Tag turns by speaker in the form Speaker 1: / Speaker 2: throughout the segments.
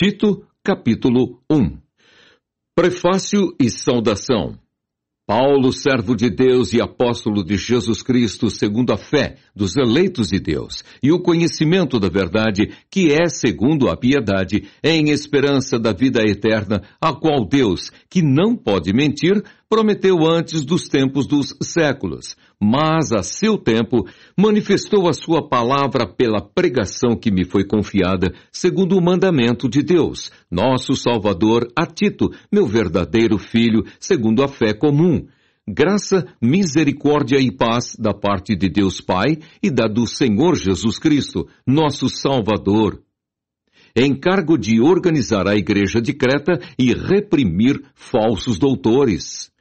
Speaker 1: Tito, capítulo 1. Prefácio e saudação. Paulo, servo de Deus e apóstolo de Jesus Cristo, segundo a fé dos eleitos de Deus, e o conhecimento da verdade, que é segundo a piedade, em esperança da vida eterna, a qual Deus, que não pode mentir, prometeu antes dos tempos dos séculos, mas a seu tempo manifestou a sua palavra pela pregação que me foi confiada, segundo o mandamento de Deus, nosso Salvador, a Tito, meu verdadeiro filho, segundo a fé comum. Graça, misericórdia e paz da parte de Deus Pai e da do Senhor Jesus Cristo, nosso Salvador. Encargo de organizar a igreja de Creta e reprimir falsos doutores.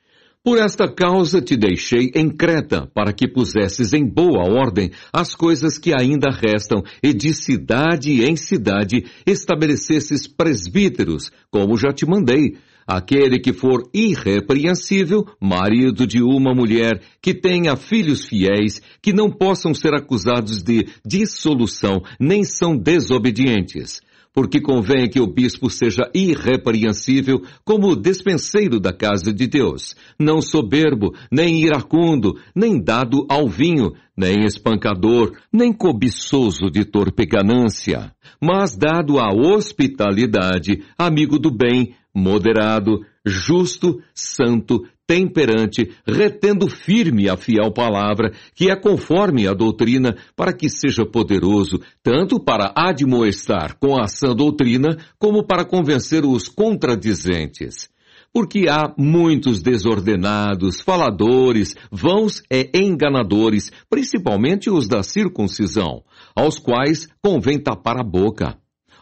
Speaker 1: Por esta causa te deixei em Creta, para que pusesses em boa ordem as coisas que ainda restam, e de cidade em cidade estabelecesses presbíteros, como já te mandei. Aquele que for irrepreensível, marido de uma mulher, que tenha filhos fiéis, que não possam ser acusados de dissolução, nem são desobedientes. Porque convém que o bispo seja irrepreensível como despenseiro da casa de Deus, não soberbo, nem iracundo, nem dado ao vinho, nem espancador, nem cobiçoso de torpe ganância, mas dado à hospitalidade, amigo do bem, moderado, justo, santo, temperante, retendo firme a fiel palavra, que é conforme a doutrina, para que seja poderoso, tanto para admoestar com a sã doutrina, como para convencer os contradizentes. Porque há muitos desordenados, faladores, vãos e enganadores, principalmente os da circuncisão, aos quais convém tapar a boca.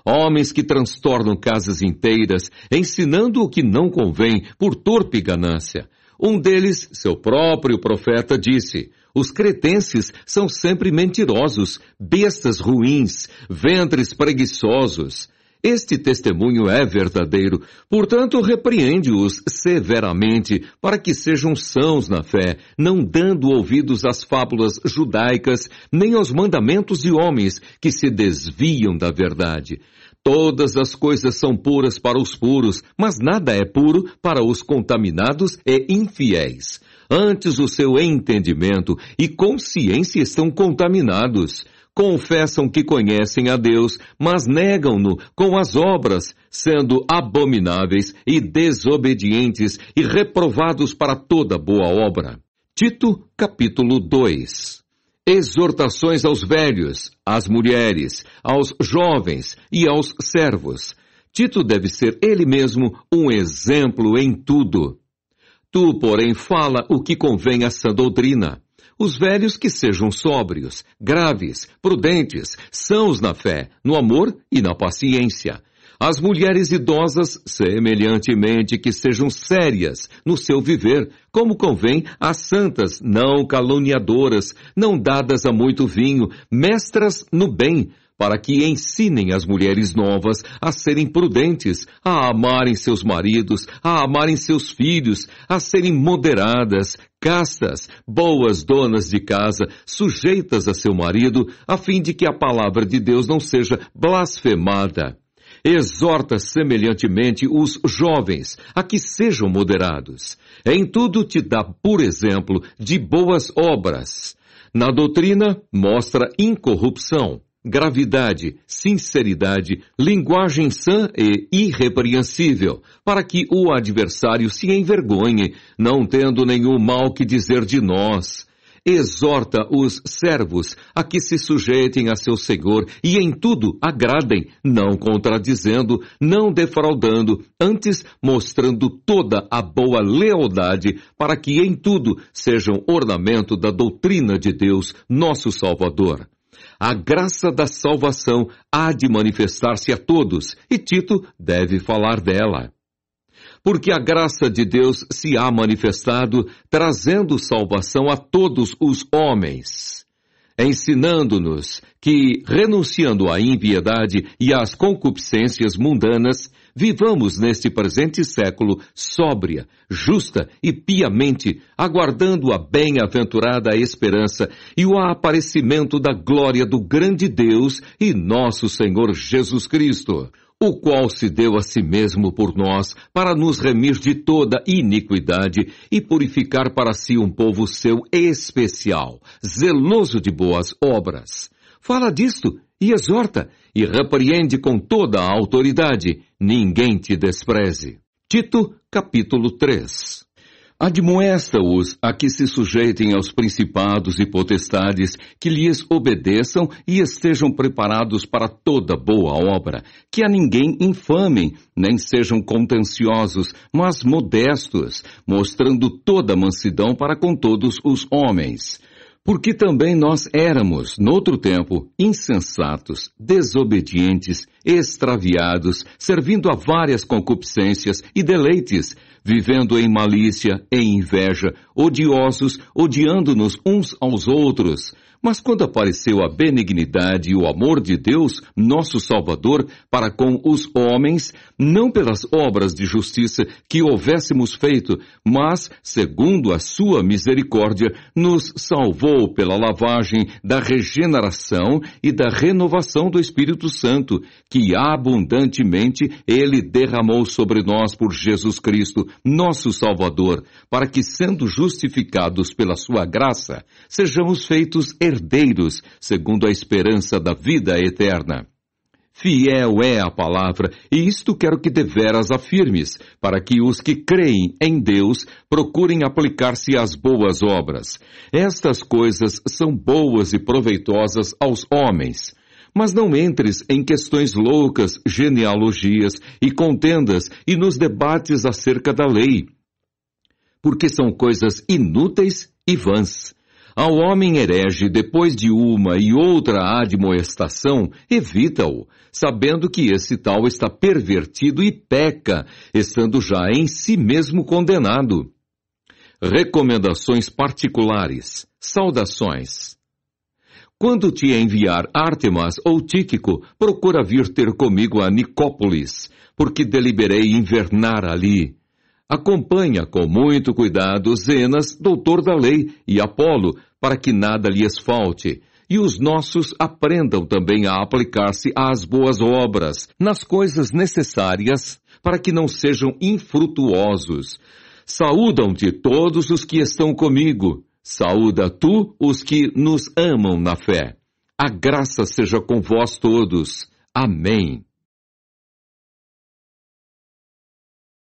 Speaker 1: Homens que transtornam casas inteiras, ensinando o que não convém por torpe ganância. Um deles, seu próprio profeta, disse: os cretenses são sempre mentirosos, bestas ruins, ventres preguiçosos. Este testemunho é verdadeiro, portanto repreende-os severamente, para que sejam sãos na fé, não dando ouvidos às fábulas judaicas, nem aos mandamentos de homens que se desviam da verdade. Todas as coisas são puras para os puros, mas nada é puro para os contaminados e infiéis. Antes o seu entendimento e consciência estão contaminados. Confessam que conhecem a Deus, mas negam-no com as obras, sendo abomináveis e desobedientes e reprovados para toda boa obra. Tito, capítulo 2. Exortações aos velhos, às mulheres, aos jovens e aos servos. Tito deve ser ele mesmo um exemplo em tudo. Tu, porém, fala o que convém à sã doutrina. Os velhos que sejam sóbrios, graves, prudentes, sãos na fé, no amor e na paciência. As mulheres idosas, semelhantemente, que sejam sérias no seu viver, como convém às santas, não caluniadoras, não dadas a muito vinho, mestras no bem, para que ensinem as mulheres novas a serem prudentes, a amarem seus maridos, a amarem seus filhos, a serem moderadas, castas, boas donas de casa, sujeitas a seu marido, a fim de que a palavra de Deus não seja blasfemada. Exorta semelhantemente os jovens a que sejam moderados. Em tudo te dá por exemplo de boas obras. Na doutrina mostra incorrupção, gravidade, sinceridade, linguagem sã e irrepreensível, para que o adversário se envergonhe, não tendo nenhum mal que dizer de nós. Exorta os servos a que se sujeitem a seu Senhor e em tudo agradem, não contradizendo, não defraudando, antes mostrando toda a boa lealdade, para que em tudo sejam ornamento da doutrina de Deus, nosso Salvador. A graça da salvação há de manifestar-se a todos, e Tito deve falar dela. Porque a graça de Deus se há manifestado, trazendo salvação a todos os homens, ensinando-nos que, renunciando à impiedade e às concupiscências mundanas, vivamos neste presente século sóbria, justa e piamente, aguardando a bem-aventurada esperança e o aparecimento da glória do grande Deus e nosso Senhor Jesus Cristo, o qual se deu a si mesmo por nós, para nos remir de toda iniquidade e purificar para si um povo seu especial, zeloso de boas obras. Fala disto e exorta, e repreende com toda a autoridade, ninguém te despreze. Tito, capítulo 3. Admoesta-os a que se sujeitem aos principados e potestades, que lhes obedeçam e estejam preparados para toda boa obra, que a ninguém infamem, nem sejam contenciosos, mas modestos, mostrando toda mansidão para com todos os homens. Porque também nós éramos, noutro tempo, insensatos, desobedientes, extraviados, servindo a várias concupiscências e deleites, vivendo em malícia, em inveja, odiosos, odiando-nos uns aos outros. Mas quando apareceu a benignidade e o amor de Deus, nosso Salvador, para com os homens, não pelas obras de justiça que houvéssemos feito, mas, segundo a sua misericórdia, nos salvou pela lavagem da regeneração e da renovação do Espírito Santo, que abundantemente Ele derramou sobre nós por Jesus Cristo, nosso Salvador, para que, sendo justificados pela sua graça, sejamos feitos herdeiros, segundo a esperança da vida eterna. Fiel é a palavra, e isto quero que deveras afirmes, para que os que creem em Deus procurem aplicar-se às boas obras. Estas coisas são boas e proveitosas aos homens. Mas não entres em questões loucas, genealogias e contendas e nos debates acerca da lei, porque são coisas inúteis e vãs. Ao homem herege, depois de uma e outra admoestação, evita-o, sabendo que esse tal está pervertido e peca, estando já em si mesmo condenado. Recomendações particulares. Saudações. Quando te enviar Ártemas ou Tíquico, procura vir ter comigo a Nicópolis, porque deliberei invernar ali. Acompanha com muito cuidado Zenas, doutor da lei, e Apolo, para que nada lhes falte, e os nossos aprendam também a aplicar-se às boas obras, nas coisas necessárias, para que não sejam infrutuosos. Saúdam-te todos os que estão comigo. Saúda tu os que nos amam na fé. A graça seja com vós todos. Amém.